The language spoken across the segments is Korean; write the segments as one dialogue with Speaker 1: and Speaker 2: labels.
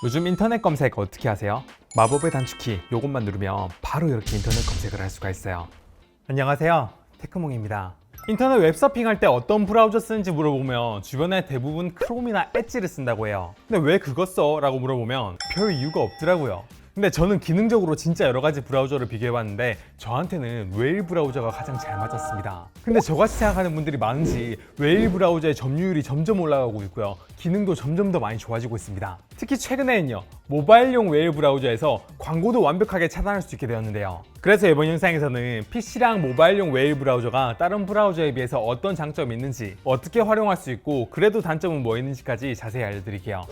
Speaker 1: 요즘 인터넷 검색 어떻게 하세요? 마법의 단축키 요것만 누르면 바로 이렇게 인터넷 검색을 할 수가 있어요. 안녕하세요, 테크몽입니다. 인터넷 웹서핑 할 때 어떤 브라우저 쓰는지 물어보면 주변에 대부분 크롬이나 엣지를 쓴다고 해요. 근데 왜 그거 써? 라고 물어보면 별 이유가 없더라고요. 근데 저는 기능적으로 진짜 여러 가지 브라우저를 비교해봤는데 저한테는 웨일 브라우저가 가장 잘 맞았습니다. 근데 저같이 생각하는 분들이 많은지 웨일 브라우저의 점유율이 점점 올라가고 있고요. 기능도 점점 더 많이 좋아지고 있습니다. 특히 최근에는요, 모바일용 웨일 브라우저에서 광고도 완벽하게 차단할 수 있게 되었는데요. 그래서 이번 영상에서는 PC랑 모바일용 웨일 브라우저가 다른 브라우저에 비해서 어떤 장점이 있는지, 어떻게 활용할 수 있고 그래도 단점은 뭐 있는지까지 자세히 알려드릴게요.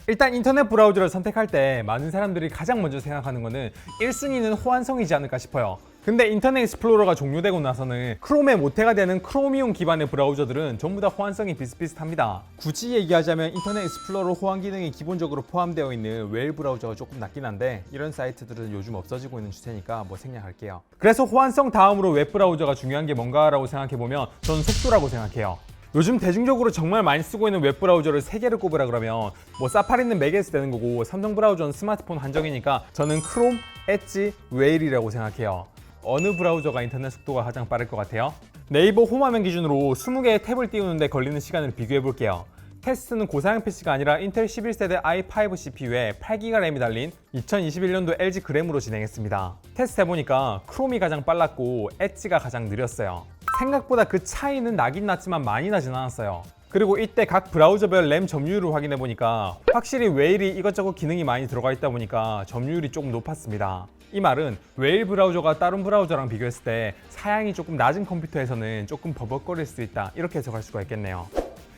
Speaker 1: 일단 인터넷 브라우저를 선택할 때 많은 사람들이 가장 먼저 생각하는 거는 1순위는 호환성이지 않을까 싶어요. 근데 인터넷 익스플로러가 종료되고 나서는 크롬의 모태가 되는 크로미움 기반의 브라우저들은 전부 다 호환성이 비슷비슷합니다. 굳이 얘기하자면 인터넷 익스플로러 호환 기능이 기본적으로 포함되어 있는 웨일 브라우저가 조금 낫긴 한데 이런 사이트들은 요즘 없어지고 있는 추세니까 뭐 생략할게요. 그래서 호환성 다음으로 웹 브라우저가 중요한 게 뭔가라고 생각해보면 저는 속도라고 생각해요. 요즘 대중적으로 정말 많이 쓰고 있는 웹브라우저를 3개를 꼽으라 그러면 뭐 사파리는 맥에서 되는 거고 삼성 브라우저는 스마트폰 한정이니까 저는 크롬, 엣지, 웨일이라고 생각해요. 어느 브라우저가 인터넷 속도가 가장 빠를 것 같아요? 네이버 홈화면 기준으로 20개의 탭을 띄우는데 걸리는 시간을 비교해 볼게요. 테스트는 고사양 PC가 아니라 인텔 11세대 i5 CPU에 8GB 램이 달린 2021년도 LG 그램으로 진행했습니다. 테스트 해보니까 크롬이 가장 빨랐고 엣지가 가장 느렸어요. 생각보다 그 차이는 나긴 났지만 많이 나진 않았어요. 그리고 이때 각 브라우저별 램 점유율을 확인해 보니까 확실히 웨일이 이것저것 기능이 많이 들어가 있다 보니까 점유율이 조금 높았습니다. 이 말은 웨일 브라우저가 다른 브라우저랑 비교했을 때 사양이 조금 낮은 컴퓨터에서는 조금 버벅거릴 수 있다, 이렇게 해석할 수가 있겠네요.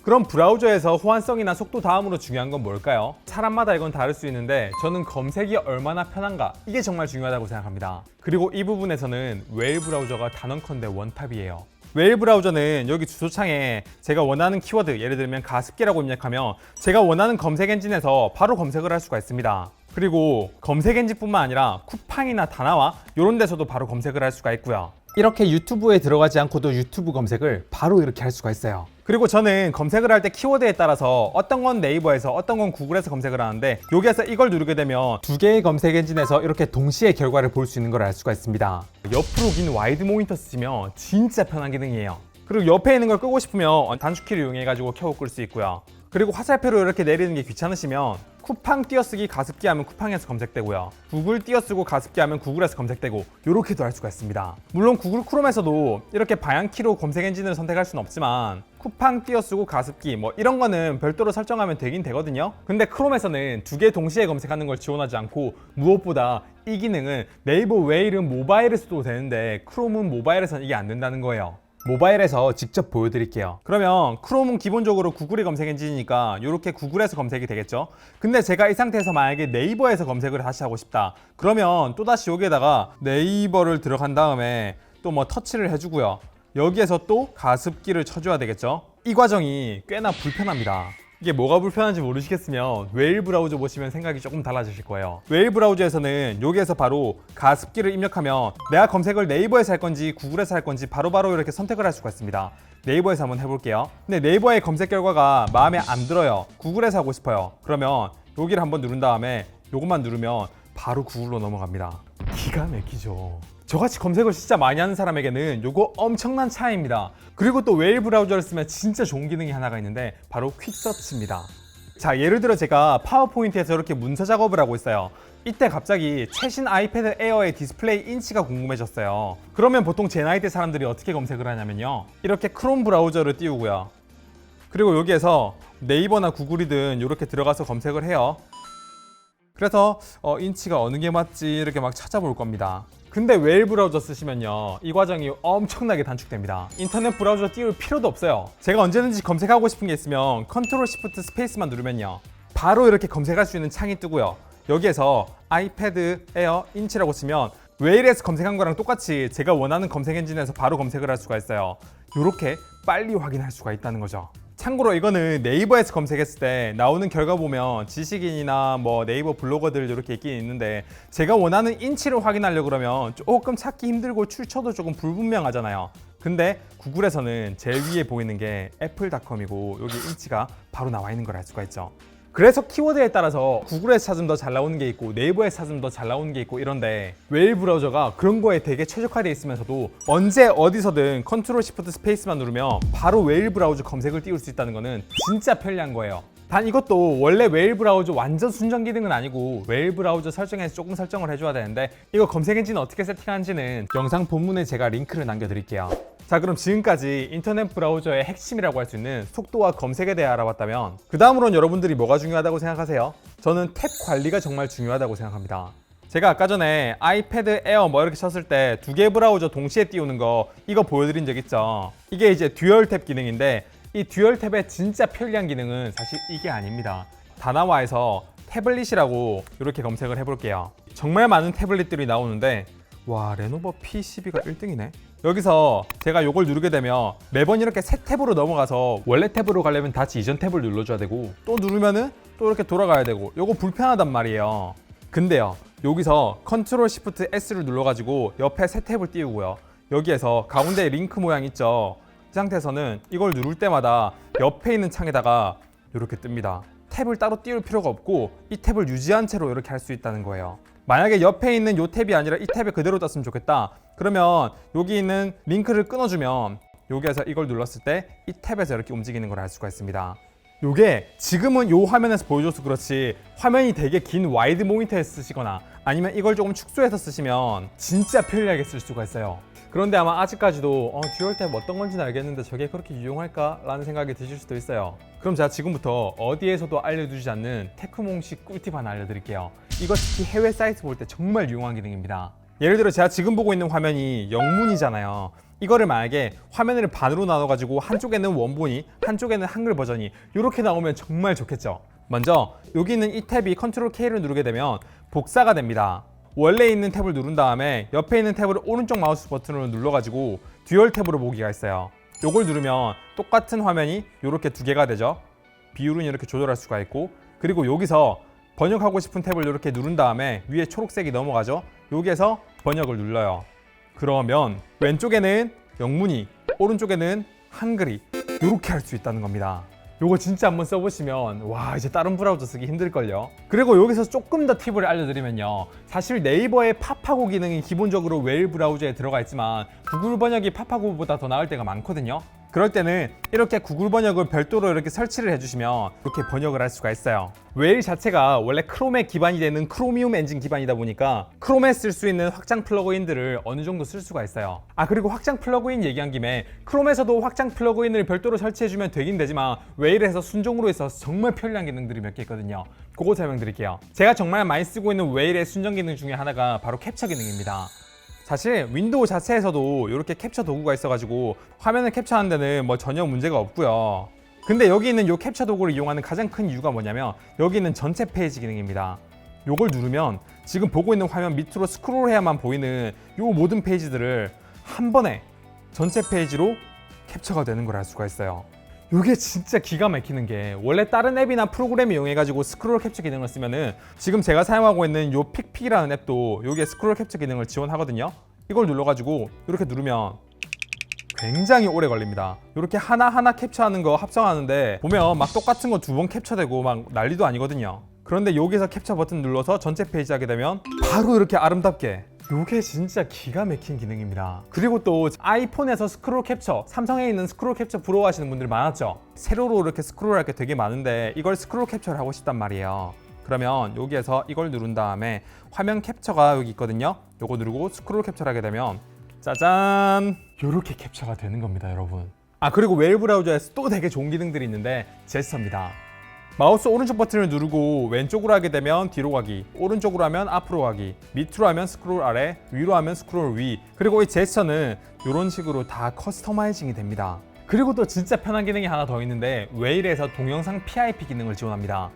Speaker 1: 그럼 브라우저에서 호환성이나 속도 다음으로 중요한 건 뭘까요? 사람마다 이건 다를 수 있는데 저는 검색이 얼마나 편한가, 이게 정말 중요하다고 생각합니다. 그리고 이 부분에서는 웨일 브라우저가 단언컨대 원탑이에요. 웨일 브라우저는 여기 주소창에 제가 원하는 키워드, 예를 들면 가습기라고 입력하면 제가 원하는 검색 엔진에서 바로 검색을 할 수가 있습니다. 그리고 검색 엔진뿐만 아니라 쿠팡이나 다나와 이런 데서도 바로 검색을 할 수가 있고요. 이렇게 유튜브에 들어가지 않고도 유튜브 검색을 바로 이렇게 할 수가 있어요. 그리고 저는 검색을 할 때 키워드에 따라서 어떤 건 네이버에서 어떤 건 구글에서 검색을 하는데 여기에서 이걸 누르게 되면 두 개의 검색 엔진에서 이렇게 동시에 결과를 볼 수 있는 걸 알 수가 있습니다. 옆으로 긴 와이드 모니터 쓰시면 진짜 편한 기능이에요. 그리고 옆에 있는 걸 끄고 싶으면 단축키를 이용해가지고 켜고 끌 수 있고요. 그리고 화살표로 이렇게 내리는 게 귀찮으시면 쿠팡 띄어쓰기 가습기 하면 쿠팡에서 검색되고요. 구글 띄어쓰고 가습기 하면 구글에서 검색되고 이렇게도 할 수가 있습니다. 물론 구글 크롬에서도 이렇게 방향키로 검색 엔진을 선택할 수는 없지만 쿠팡 띄어쓰고 가습기 뭐 이런 거는 별도로 설정하면 되긴 되거든요. 근데 크롬에서는 두 개 동시에 검색하는 걸 지원하지 않고 무엇보다 이 기능은 네이버 웨일은 모바일에서도 되는데 크롬은 모바일에서는 이게 안 된다는 거예요. 모바일에서 직접 보여드릴게요. 그러면 크롬은 기본적으로 구글의 검색 엔진이니까 이렇게 구글에서 검색이 되겠죠. 근데 제가 이 상태에서 만약에 네이버에서 검색을 다시 하고 싶다, 그러면 또다시 여기에다가 네이버를 들어간 다음에 또 뭐 터치를 해주고요. 여기에서 또 가습기를 쳐줘야 되겠죠. 이 과정이 꽤나 불편합니다. 이게 뭐가 불편한지 모르시겠으면 웨일 브라우저 보시면 생각이 조금 달라지실 거예요. 웨일 브라우저에서는 여기에서 바로 가습기를 입력하면 내가 검색을 네이버에서 할 건지 구글에서 할 건지 바로바로 이렇게 선택을 할 수가 있습니다. 네이버에서 한번 해볼게요. 근데 네이버의 검색 결과가 마음에 안 들어요. 구글에서 하고 싶어요. 그러면 여기를 한번 누른 다음에 요것만 누르면 바로 구글로 넘어갑니다. 기가 막히죠. 저같이 검색을 진짜 많이 하는 사람에게는 요거 엄청난 차이입니다. 그리고 또 웨일 브라우저를 쓰면 진짜 좋은 기능이 하나가 있는데 바로 퀵서치입니다. 자, 예를 들어 제가 파워포인트에서 이렇게 문서 작업을 하고 있어요. 이때 갑자기 최신 아이패드 에어의 디스플레이 인치가 궁금해졌어요. 그러면 보통 제 나이대 사람들이 어떻게 검색을 하냐면요, 이렇게 크롬 브라우저를 띄우고요. 그리고 여기에서 네이버나 구글이든 이렇게 들어가서 검색을 해요. 그래서 인치가 어느 게 맞지 이렇게 막 찾아볼 겁니다. 근데 웨일 브라우저 쓰시면요, 이 과정이 엄청나게 단축됩니다. 인터넷 브라우저 띄울 필요도 없어요. 제가 언제든지 검색하고 싶은 게 있으면 컨트롤 시프트 스페이스만 누르면요, 바로 이렇게 검색할 수 있는 창이 뜨고요. 여기에서 아이패드 에어 인치라고 치면 웨일에서 검색한 거랑 똑같이 제가 원하는 검색 엔진에서 바로 검색을 할 수가 있어요. 이렇게 빨리 확인할 수가 있다는 거죠. 참고로 이거는 네이버에서 검색했을 때 나오는 결과 보면 지식인이나 뭐 네이버 블로거들 이렇게 있긴 있는데 제가 원하는 인치를 확인하려고 그러면 조금 찾기 힘들고 출처도 조금 불분명하잖아요. 근데 구글에서는 제일 위에 보이는 게 애플닷컴이고 여기 인치가 바로 나와 있는 걸 알 수가 있죠. 그래서 키워드에 따라서 구글에서 찾으면 더 잘 나오는 게 있고 네이버에서 찾으면 더 잘 나오는 게 있고 이런데 웨일 브라우저가 그런 거에 되게 최적화되어 있으면서도 언제 어디서든 컨트롤 시프트 스페이스만 누르면 바로 웨일 브라우저 검색을 띄울 수 있다는 거는 진짜 편리한 거예요. 단 이것도 원래 웨일 브라우저 완전 순정 기능은 아니고 웨일 브라우저 설정에서 조금 설정을 해줘야 되는데 이거 검색 엔진 어떻게 세팅하는지는 영상 본문에 제가 링크를 남겨드릴게요. 자, 그럼 지금까지 인터넷 브라우저의 핵심이라고 할 수 있는 속도와 검색에 대해 알아봤다면 그 다음으로는 여러분들이 뭐가 중요하다고 생각하세요? 저는 탭 관리가 정말 중요하다고 생각합니다. 제가 아까 전에 아이패드 에어 뭐 이렇게 쳤을 때 두 개 브라우저 동시에 띄우는 거 이거 보여드린 적 있죠? 이게 이제 듀얼 탭 기능인데 이 듀얼 탭의 진짜 편리한 기능은 사실 이게 아닙니다. 다나와에서 태블릿이라고 이렇게 검색을 해볼게요. 정말 많은 태블릿들이 나오는데 와, 레노버 P12가 1등이네. 여기서 제가 이걸 누르게 되면 매번 이렇게 새 탭으로 넘어가서 원래 탭으로 가려면 다시 이전 탭을 눌러줘야 되고 또 누르면은 또 이렇게 돌아가야 되고 요거 불편하단 말이에요. 근데요, 여기서 컨트롤 시프트 S를 눌러가지고 옆에 새 탭을 띄우고요. 여기에서 가운데 링크 모양 있죠? 이 상태에서는 이걸 누를 때마다 옆에 있는 창에다가 이렇게 뜹니다. 탭을 따로 띄울 필요가 없고 이 탭을 유지한 채로 이렇게 할 수 있다는 거예요. 만약에 옆에 있는 이 탭이 아니라 이 탭에 그대로 떴으면 좋겠다. 그러면 여기 있는 링크를 끊어주면 여기에서 이걸 눌렀을 때 이 탭에서 이렇게 움직이는 걸 알 수가 있습니다. 요게 지금은 요 화면에서 보여줘서 그렇지 화면이 되게 긴 와이드 모니터에서 쓰시거나 아니면 이걸 조금 축소해서 쓰시면 진짜 편리하게 쓸 수가 있어요. 그런데 아마 아직까지도 듀얼 탭 어떤 건지는 알겠는데 저게 그렇게 유용할까? 라는 생각이 드실 수도 있어요. 그럼 제가 지금부터 어디에서도 알려주지 않는 테크몽식 꿀팁 하나 알려드릴게요. 이거 특히 해외 사이트 볼 때 정말 유용한 기능입니다. 예를 들어 제가 지금 보고 있는 화면이 영문이잖아요. 이거를 만약에 화면을 반으로 나눠가지고 한쪽에는 원본이 한쪽에는 한글 버전이 이렇게 나오면 정말 좋겠죠. 먼저 여기 있는 이 탭이 컨트롤 K를 누르게 되면 복사가 됩니다. 원래 있는 탭을 누른 다음에 옆에 있는 탭을 오른쪽 마우스 버튼으로 눌러가지고 듀얼 탭으로 보기가 있어요. 요걸 누르면 똑같은 화면이 이렇게 두 개가 되죠. 비율은 이렇게 조절할 수가 있고 그리고 여기서 번역하고 싶은 탭을 이렇게 누른 다음에 위에 초록색이 넘어가죠. 여기에서 번역을 눌러요. 그러면 왼쪽에는 영문이 오른쪽에는 한글이 이렇게 할 수 있다는 겁니다. 요거 진짜 한번 써보시면 와, 이제 다른 브라우저 쓰기 힘들걸요. 그리고 여기서 조금 더 팁을 알려드리면요, 사실 네이버의 팝하고 기능이 기본적으로 웨일 브라우저에 들어가 있지만 구글 번역이 팝하고보다 더 나을 때가 많거든요. 그럴 때는 이렇게 구글 번역을 별도로 이렇게 설치를 해주시면 이렇게 번역을 할 수가 있어요. 웨일 자체가 원래 크롬에 기반이 되는 크로미움 엔진 기반이다 보니까 크롬에 쓸 수 있는 확장 플러그인들을 어느 정도 쓸 수가 있어요. 그리고 확장 플러그인 얘기한 김에 크롬에서도 확장 플러그인을 별도로 설치해주면 되긴 되지만 웨일에서 순정으로 있어서 정말 편리한 기능들이 몇 개 있거든요. 그거 설명드릴게요. 제가 정말 많이 쓰고 있는 웨일의 순정 기능 중에 하나가 바로 캡처 기능입니다. 사실 윈도우 자체에서도 이렇게 캡처 도구가 있어가지고 화면을 캡처하는 데는 뭐 전혀 문제가 없고요. 근데 여기 있는 이 캡처 도구를 이용하는 가장 큰 이유가 뭐냐면 여기 있는 전체 페이지 기능입니다. 요걸 누르면 지금 보고 있는 화면 밑으로 스크롤해야만 보이는 요 모든 페이지들을 한 번에 전체 페이지로 캡처가 되는 걸 알 수가 있어요. 이게 진짜 기가 막히는 게 원래 다른 앱이나 프로그램 이용해가지고 스크롤 캡처 기능을 쓰면은 지금 제가 사용하고 있는 요 픽픽이라는 앱도 여기에 스크롤 캡처 기능을 지원하거든요. 이걸 눌러가지고 이렇게 누르면 굉장히 오래 걸립니다. 이렇게 하나하나 캡처하는 거 합성하는데 보면 막 똑같은 거 두 번 캡처되고 막 난리도 아니거든요. 그런데 여기서 캡처 버튼 눌러서 전체 페이지 하게 되면 바로 이렇게 아름답게, 요게 진짜 기가 막힌 기능입니다. 그리고 또 아이폰에서 스크롤 캡처, 삼성에 있는 스크롤 캡처 부러워하시는 분들 많았죠. 세로로 이렇게 스크롤할 게 되게 많은데 이걸 스크롤 캡처를 하고 싶단 말이에요. 그러면 여기에서 이걸 누른 다음에 화면 캡처가 여기 있거든요. 요거 누르고 스크롤 캡처를 하게 되면 짜잔, 요렇게 캡처가 되는 겁니다, 여러분. 그리고 웨일 브라우저에서 또 되게 좋은 기능들이 있는데 제스처입니다. 마우스 오른쪽 버튼을 누르고 왼쪽으로 하게 되면 뒤로 가기, 오른쪽으로 하면 앞으로 가기, 밑으로 하면 스크롤 아래, 위로 하면 스크롤 위. 그리고 이 제스처는 이런 식으로 다 커스터마이징이 됩니다. 그리고 또 진짜 편한 기능이 하나 더 있는데 웨일에서 동영상 PIP 기능을 지원합니다.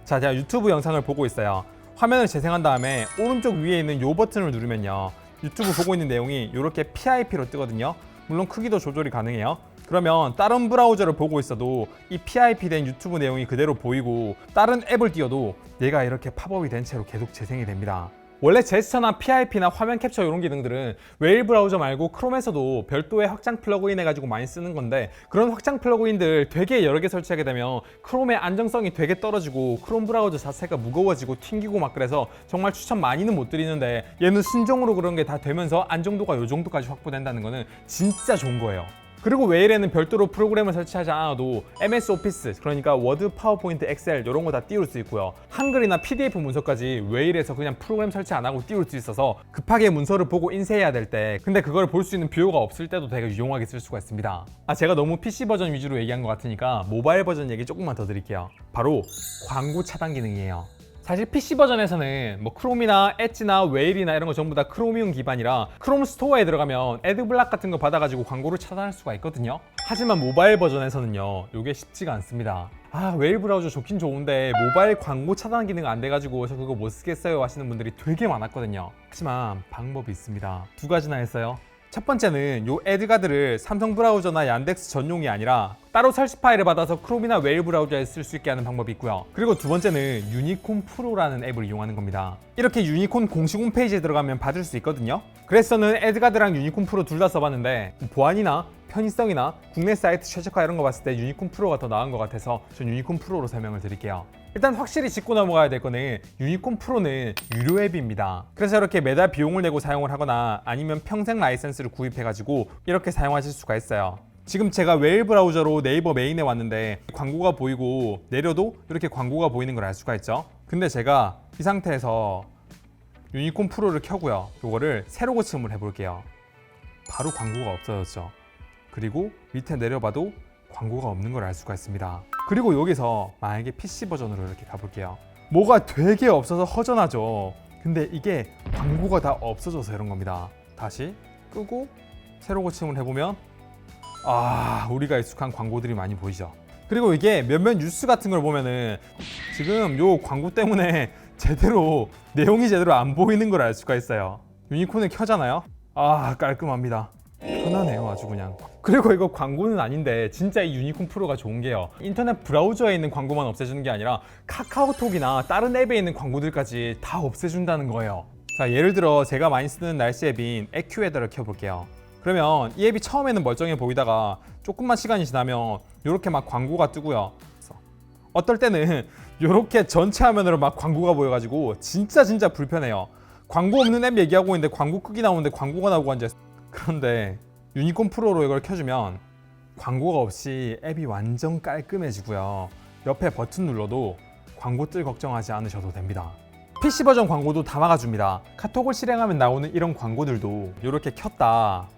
Speaker 1: 자, 제가 유튜브 영상을 보고 있어요. 화면을 재생한 다음에 오른쪽 위에 있는 이 버튼을 누르면요, 유튜브 보고 있는 내용이 이렇게 PIP로 뜨거든요. 물론 크기도 조절이 가능해요. 그러면 다른 브라우저를 보고 있어도 이 PIP 된 유튜브 내용이 그대로 보이고 다른 앱을 띄워도 얘가 이렇게 팝업이 된 채로 계속 재생이 됩니다. 원래 제스처나 PIP나 화면 캡처 이런 기능들은 웨일 브라우저 말고 크롬에서도 별도의 확장 플러그인 해가지고 많이 쓰는 건데, 그런 확장 플러그인들 되게 여러 개 설치하게 되면 크롬의 안정성이 되게 떨어지고 크롬 브라우저 자체가 무거워지고 튕기고 막 그래서 정말 추천 많이는 못 드리는데, 얘는 순정으로 그런 게 다 되면서 안정도가 요 정도까지 확보된다는 거는 진짜 좋은 거예요. 그리고 웨일에는 별도로 프로그램을 설치하지 않아도 MS 오피스, 그러니까 워드, 파워포인트, 엑셀 이런 거 다 띄울 수 있고요. 한글이나 PDF 문서까지 웨일에서 그냥 프로그램 설치 안 하고 띄울 수 있어서 급하게 문서를 보고 인쇄해야 될 때, 근데 그걸 볼 수 있는 뷰어가 없을 때도 되게 유용하게 쓸 수가 있습니다. 제가 너무 PC 버전 위주로 얘기한 것 같으니까 모바일 버전 얘기 조금만 더 드릴게요. 바로 광고 차단 기능이에요. 사실 PC 버전에서는 뭐 크롬이나 엣지나 웨일이나 이런 거 전부 다 크로미움 기반이라 크롬 스토어에 들어가면 애드블락 같은 거 받아가지고 광고를 차단할 수가 있거든요. 하지만 모바일 버전에서는요, 이게 쉽지가 않습니다. 웨일 브라우저 좋긴 좋은데 모바일 광고 차단 기능 안 돼가지고 저 그거 못 쓰겠어요 하시는 분들이 되게 많았거든요. 하지만 방법이 있습니다. 두 가지나 했어요. 첫 번째는 요 애드가드를 삼성 브라우저나 얀덱스 전용이 아니라 따로 설치 파일을 받아서 크롬이나 웨일 브라우저에 쓸 수 있게 하는 방법이 있고요. 그리고 두 번째는 유니콘 프로라는 앱을 이용하는 겁니다. 이렇게 유니콘 공식 홈페이지에 들어가면 받을 수 있거든요. 그래서 저는 애드가드랑 유니콘 프로 둘 다 써봤는데 보안이나 편의성이나 국내 사이트 최적화 이런 거 봤을 때 유니콘 프로가 더 나은 것 같아서 전 유니콘 프로로 설명을 드릴게요. 일단 확실히 짚고 넘어가야 될 거는 유니콘 프로는 유료 앱입니다. 그래서 이렇게 매달 비용을 내고 사용을 하거나 아니면 평생 라이센스를 구입해가지고 이렇게 사용하실 수가 있어요. 지금 제가 웨일 브라우저로 네이버 메인에 왔는데 광고가 보이고 내려도 이렇게 광고가 보이는 걸 알 수가 있죠. 근데 제가 이 상태에서 유니콘 프로를 켜고요, 이거를 새로 고침을 해볼게요. 바로 광고가 없어졌죠. 그리고 밑에 내려봐도 광고가 없는 걸 알 수가 있습니다. 그리고 여기서 만약에 PC 버전으로 이렇게 가볼게요. 뭐가 되게 없어서 허전하죠. 근데 이게 광고가 다 없어져서 이런 겁니다. 다시 끄고 새로 고침을 해보면 우리가 익숙한 광고들이 많이 보이죠. 그리고 이게 몇몇 뉴스 같은 걸 보면은 지금 요 광고 때문에 제대로 내용이 제대로 안 보이는 걸 알 수가 있어요. 유니콘을 켜잖아요. 깔끔합니다. 편하네요, 아주 그냥. 그리고 이거 광고는 아닌데 진짜 이 유니콘 프로가 좋은 게요, 인터넷 브라우저에 있는 광고만 없애주는 게 아니라 카카오톡이나 다른 앱에 있는 광고들까지 다 없애준다는 거예요. 자, 예를 들어 제가 많이 쓰는 날씨 앱인 에큐웨더를 켜볼게요. 그러면 이 앱이 처음에는 멀쩡해 보이다가 조금만 시간이 지나면 이렇게 막 광고가 뜨고요. 어떨 때는 이렇게 전체 화면으로 막 광고가 보여가지고 진짜 불편해요. 광고 없는 앱 얘기하고 있는데 광고 크기 나오는데 광고가 나오고 앉아. 그런데 유니콘 프로로 이걸 켜주면 광고가 없이 앱이 완전 깔끔해지고요. 옆에 버튼 눌러도 광고 뜰 걱정하지 않으셔도 됩니다. PC 버전 광고도 다 막아줍니다. 카톡을 실행하면 나오는 이런 광고들도 이렇게 켰다,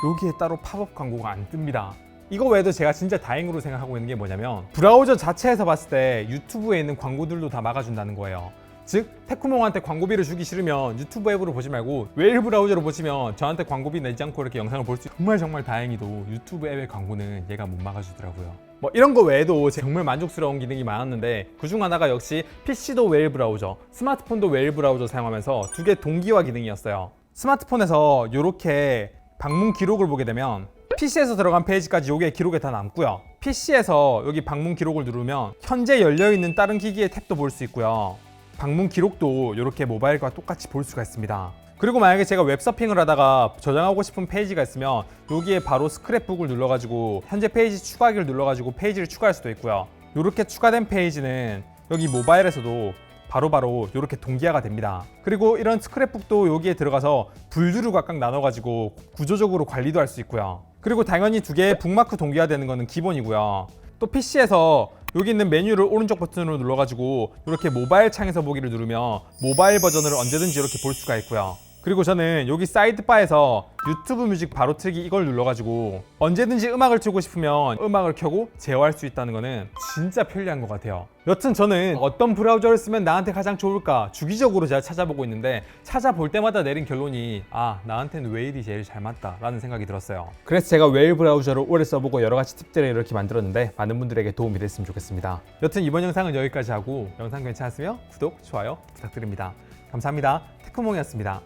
Speaker 1: 여기에 따로 팝업 광고가 안 뜹니다. 이거 외에도 제가 진짜 다행으로 생각하고 있는 게 뭐냐면 브라우저 자체에서 봤을 때 유튜브에 있는 광고들도 다 막아준다는 거예요. 즉 테크몽한테 광고비를 주기 싫으면 유튜브 앱으로 보지 말고 웨일 브라우저로 보시면 저한테 광고비 내지 않고 이렇게 영상을 볼 수 있어요. 정말 다행히도 유튜브 앱의 광고는 얘가 못 막아주더라고요. 뭐 이런 거 외에도 정말 만족스러운 기능이 많았는데 그중 하나가 역시 PC도 웨일 브라우저, 스마트폰도 웨일 브라우저 사용하면서 두 개 동기화 기능이었어요. 스마트폰에서 이렇게 방문 기록을 보게 되면 PC에서 들어간 페이지까지 요게 기록에 다 남고요. PC에서 여기 방문 기록을 누르면 현재 열려있는 다른 기기의 탭도 볼 수 있고요. 방문 기록도 이렇게 모바일과 똑같이 볼 수가 있습니다. 그리고 만약에 제가 웹서핑을 하다가 저장하고 싶은 페이지가 있으면 여기에 바로 스크랩북을 눌러가지고 현재 페이지 추가하기를 눌러가지고 페이지를 추가할 수도 있고요. 이렇게 추가된 페이지는 여기 모바일에서도 바로바로 이렇게 동기화가 됩니다. 그리고 이런 스크랩북도 여기에 들어가서 분류를 각각 나눠가지고 구조적으로 관리도 할 수 있고요. 그리고 당연히 두 개의 북마크 동기화되는 거는 기본이고요. 또 PC에서 여기 있는 메뉴를 오른쪽 버튼으로 눌러가지고 이렇게 모바일 창에서 보기를 누르면 모바일 버전을 언제든지 이렇게 볼 수가 있고요. 그리고 저는 여기 사이드바에서 유튜브 뮤직 바로 틀기 이걸 눌러가지고 언제든지 음악을 틀고 싶으면 음악을 켜고 제어할 수 있다는 거는 진짜 편리한 것 같아요. 여튼 저는 어떤 브라우저를 쓰면 나한테 가장 좋을까 주기적으로 제가 찾아보고 있는데 찾아볼 때마다 내린 결론이 나한테는 웨일이 제일 잘 맞다 라는 생각이 들었어요. 그래서 제가 웨일 브라우저를 오래 써보고 여러 가지 팁들을 이렇게 만들었는데 많은 분들에게 도움이 됐으면 좋겠습니다. 여튼 이번 영상은 여기까지 하고 영상 괜찮았으면 구독, 좋아요 부탁드립니다. 감사합니다. 테크몽이었습니다.